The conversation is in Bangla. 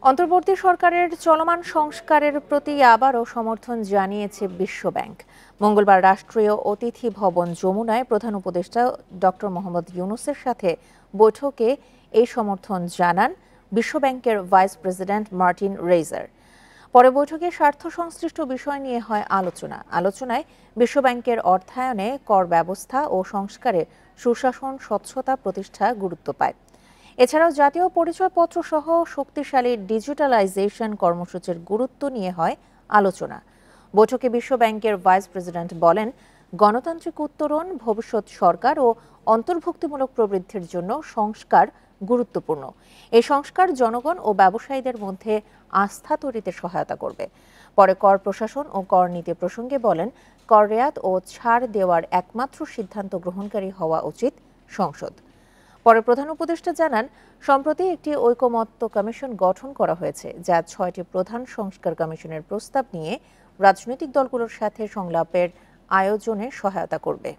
অন্তর্বর্তী সরকারের চলমান সংস্কারের প্রতি আবারও সমর্থন জানিয়েছে বিশ্বব্যাংক। মঙ্গলবার রাষ্ট্রীয় অতিথি ভবন যমুনায় প্রধান উপদেষ্টা ডক্টর মোহাম্মদ ইউনূসের সাথে বৈঠকে এই সমর্থন জানান বিশ্বব্যাংকের ভাইস প্রেসিডেন্ট মার্টিন রেইজার। পরে বৈঠকে স্বার্থ সংশ্লিষ্ট বিষয় নিয়ে হয় আলোচনায় বিশ্বব্যাংকের অর্থায়নে কর ব্যবস্থা ও সংস্কারে সুশাসন স্বচ্ছতা প্রতিষ্ঠা গুরুত্ব পায়। এছাড়াও জাতীয় পরিচয়পত্র সহ শক্তিশালী ডিজিটালাইজেশন কর্মসূচির গুরুত্ব নিয়ে হয় আলোচনা। বৈঠকে বিশ্বব্যাংকের ভাইস প্রেসিডেন্ট বলেন, গণতান্ত্রিক উত্তরণ, ভবিষ্যৎ সরকার ও অন্তর্ভুক্তিমূলক প্রবৃদ্ধির জন্য সংস্কার গুরুত্বপূর্ণ। এই সংস্কার জনগণ ও ব্যবসায়ীদের মধ্যে আস্থা তৈরিতে সহায়তা করবে। পরে কর প্রশাসন ও কর নীতি প্রসঙ্গে বলেন, কর রেয়াত ও ছাড় দেওয়ার একমাত্র সিদ্ধান্ত গ্রহণকারী হওয়া উচিত সংসদ। পরে প্রধান উপদেষ্টা জানান, সম্প্রতি একটি ঐকমত্য কমিশন গঠন করা হয়েছে, যা ৬টি প্রধান সংস্কার কমিশনের প্রস্তাব নিয়ে রাজনৈতিক দলগুলোর সাথে সংলাপের আয়োজনে সহায়তা করবে।